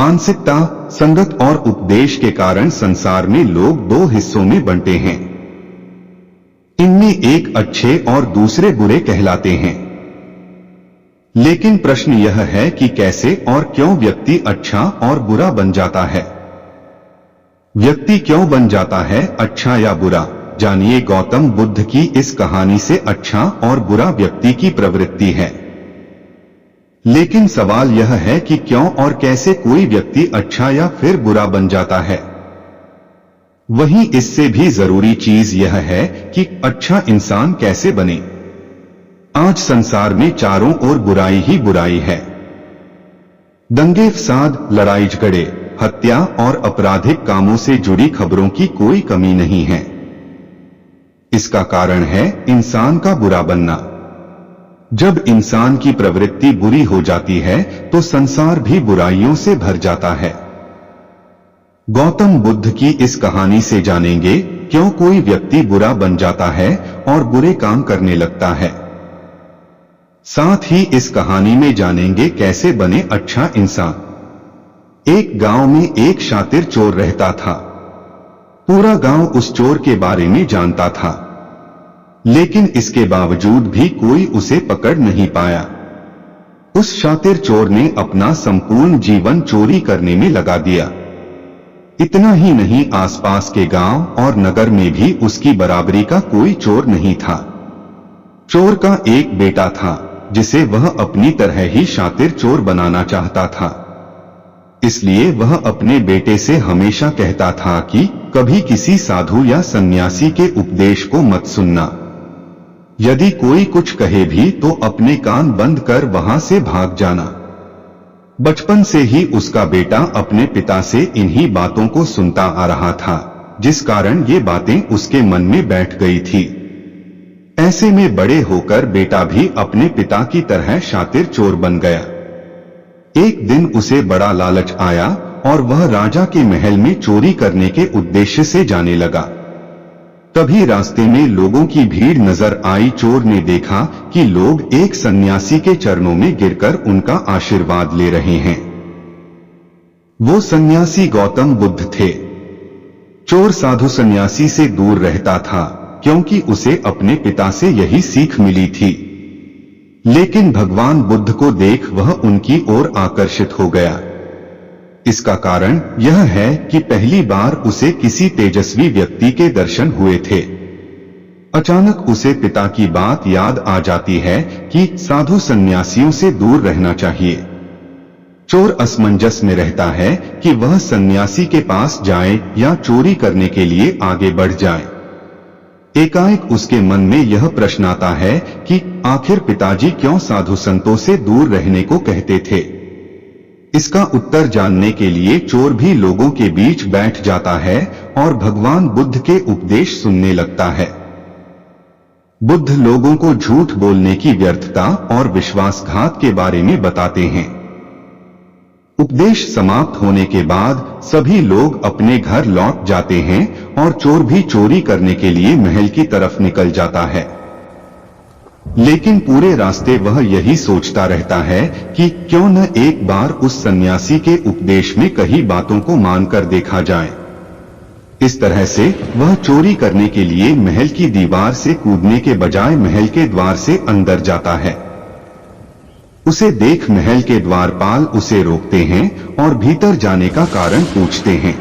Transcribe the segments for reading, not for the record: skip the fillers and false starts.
मानसिकता, संगत और उपदेश के कारण संसार में लोग दो हिस्सों में बंटे हैं। इनमें एक अच्छे और दूसरे बुरे कहलाते हैं। लेकिन प्रश्न यह है कि कैसे और क्यों व्यक्ति अच्छा और बुरा बन जाता है। व्यक्ति क्यों बन जाता है अच्छा या बुरा, जानिए गौतम बुद्ध की इस कहानी से। अच्छा और बुरा व्यक्ति की प्रवृत्ति है, लेकिन सवाल यह है कि क्यों और कैसे कोई व्यक्ति अच्छा या फिर बुरा बन जाता है। वहीं इससे भी जरूरी चीज यह है कि अच्छा इंसान कैसे बने। आज संसार में चारों ओर बुराई ही बुराई है। दंगे फसाद, लड़ाई झगड़े, हत्या और आपराधिक कामों से जुड़ी खबरों की कोई कमी नहीं है। इसका कारण है इंसान का बुरा बनना। जब इंसान की प्रवृत्ति बुरी हो जाती है तो संसार भी बुराइयों से भर जाता है। गौतम बुद्ध की इस कहानी से जानेंगे क्यों कोई व्यक्ति बुरा बन जाता है और बुरे काम करने लगता है। साथ ही इस कहानी में जानेंगे कैसे बने अच्छा इंसान। एक गांव में एक शातिर चोर रहता था। पूरा गांव उस चोर के बारे में जानता था, लेकिन इसके बावजूद भी कोई उसे पकड़ नहीं पाया। उस शातिर चोर ने अपना संपूर्ण जीवन चोरी करने में लगा दिया। इतना ही नहीं, आसपास के गांव और नगर में भी उसकी बराबरी का कोई चोर नहीं था। चोर का एक बेटा था जिसे वह अपनी तरह ही शातिर चोर बनाना चाहता था। इसलिए वह अपने बेटे से हमेशा कहता था कि कभी किसी साधु या सन्यासी के उपदेश को मत सुनना। यदि कोई कुछ कहे भी तो अपने कान बंद कर वहां से भाग जाना। बचपन से ही उसका बेटा अपने पिता से इन्हीं बातों को सुनता आ रहा था, जिस कारण ये बातें उसके मन में बैठ गई थी। ऐसे में बड़े होकर बेटा भी अपने पिता की तरह शातिर चोर बन गया। एक दिन उसे बड़ा लालच आया और वह राजा के महल में चोरी करने के उद्देश्य से जाने लगा। तभी रास्ते में लोगों की भीड़ नजर आई। चोर ने देखा कि लोग एक सन्यासी के चरणों में गिरकर उनका आशीर्वाद ले रहे हैं। वो सन्यासी गौतम बुद्ध थे। चोर साधु सन्यासी से दूर रहता था क्योंकि उसे अपने पिता से यही सीख मिली थी, लेकिन भगवान बुद्ध को देख वह उनकी ओर आकर्षित हो गया। इसका कारण यह है कि पहली बार उसे किसी तेजस्वी व्यक्ति के दर्शन हुए थे। अचानक उसे पिता की बात याद आ जाती है कि साधु सन्यासियों से दूर रहना चाहिए। चोर असमंजस में रहता है कि वह सन्यासी के पास जाए या चोरी करने के लिए आगे बढ़ जाए। एकाएक उसके मन में यह प्रश्न आता है कि आखिर पिताजी क्यों साधु संतों से दूर रहने को कहते थे। इसका उत्तर जानने के लिए चोर भी लोगों के बीच बैठ जाता है और भगवान बुद्ध के उपदेश सुनने लगता है। बुद्ध लोगों को झूठ बोलने की व्यर्थता और विश्वासघात के बारे में बताते हैं। उपदेश समाप्त होने के बाद सभी लोग अपने घर लौट जाते हैं और चोर भी चोरी करने के लिए महल की तरफ निकल जाता है। लेकिन पूरे रास्ते वह यही सोचता रहता है कि क्यों न एक बार उस सन्यासी के उपदेश में कही बातों को मानकर देखा जाए। इस तरह से वह चोरी करने के लिए महल की दीवार से कूदने के बजाय महल के द्वार से अंदर जाता है। उसे देख महल के द्वारपाल उसे रोकते हैं और भीतर जाने का कारण पूछते हैं।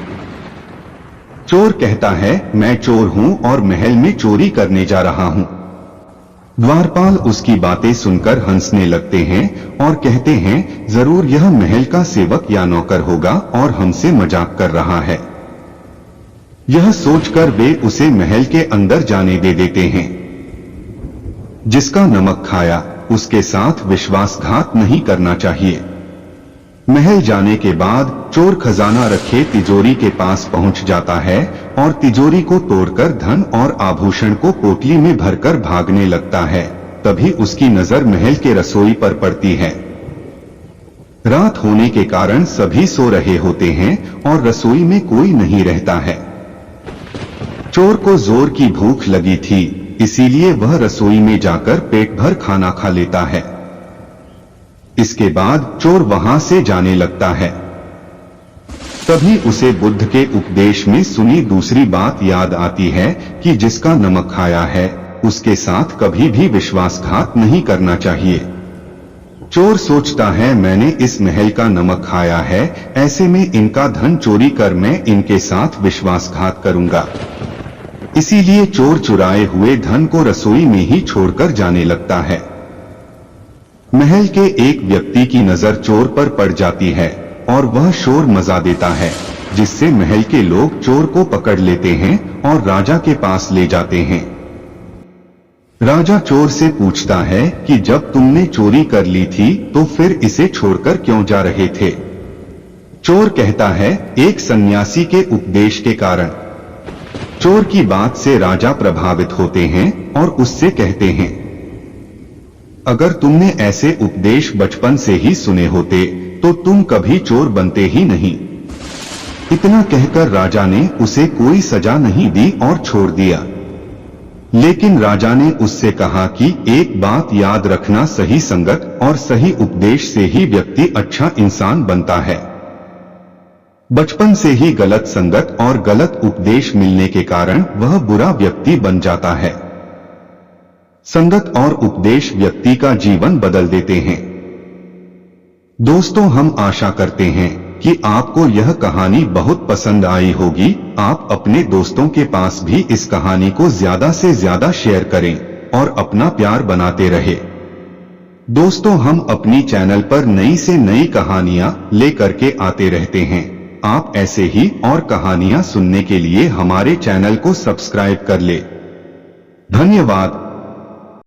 चोर कहता है, मैं चोर हूं और महल में चोरी करने जा रहा हूं। द्वारपाल उसकी बातें सुनकर हंसने लगते हैं और कहते हैं, जरूर यह महल का सेवक या नौकर होगा और हमसे मजाक कर रहा है। यह सोचकर वे उसे महल के अंदर जाने दे देते हैं। जिसका नमक खाया उसके साथ विश्वासघात नहीं करना चाहिए। महल जाने के बाद चोर खजाना रखे तिजोरी के पास पहुंच जाता है और तिजोरी को तोड़कर धन और आभूषण को पोटली में भरकर भागने लगता है। तभी उसकी नजर महल के रसोई पर पड़ती है। रात होने के कारण सभी सो रहे होते हैं और रसोई में कोई नहीं रहता है। चोर को जोर की भूख लगी थी, इसीलिए वह रसोई में जाकर पेट भर खाना खा लेता है। इसके बाद चोर वहां से जाने लगता है। तभी उसे बुद्ध के उपदेश में सुनी दूसरी बात याद आती है कि जिसका नमक खाया है उसके साथ कभी भी विश्वासघात नहीं करना चाहिए। चोर सोचता है मैंने इस महल का नमक खाया है, ऐसे में इनका धन चोरी कर मैं इनके साथ विश्वासघात करूंगा। इसीलिए चोर चुराए हुए धन को रसोई में ही छोड़कर जाने लगता है। महल के एक व्यक्ति की नजर चोर पर पड़ जाती है और वह शोर मचा देता है, जिससे महल के लोग चोर को पकड़ लेते हैं और राजा के पास ले जाते हैं। राजा चोर से पूछता है कि जब तुमने चोरी कर ली थी तो फिर इसे छोड़कर क्यों जा रहे थे? चोर कहता है एक सन्यासी के उपदेश के कारण। चोर की बात से राजा प्रभावित होते हैं और उससे कहते हैं अगर तुमने ऐसे उपदेश बचपन से ही सुने होते तो तुम कभी चोर बनते ही नहीं। इतना कहकर राजा ने उसे कोई सजा नहीं दी और छोड़ दिया। लेकिन राजा ने उससे कहा कि एक बात याद रखना, सही संगत और सही उपदेश से ही व्यक्ति अच्छा इंसान बनता है। बचपन से ही गलत संगत और गलत उपदेश मिलने के कारण वह बुरा व्यक्ति बन जाता है। संगत और उपदेश व्यक्ति का जीवन बदल देते हैं। दोस्तों, हम आशा करते हैं कि आपको यह कहानी बहुत पसंद आई होगी। आप अपने दोस्तों के पास भी इस कहानी को ज्यादा से ज्यादा शेयर करें और अपना प्यार बनाते रहे। दोस्तों, हम अपनी चैनल पर नई से नई कहानियां लेकर के आते रहते हैं। आप ऐसे ही और कहानियां सुनने के लिए हमारे चैनल को सब्सक्राइब कर ले। धन्यवाद।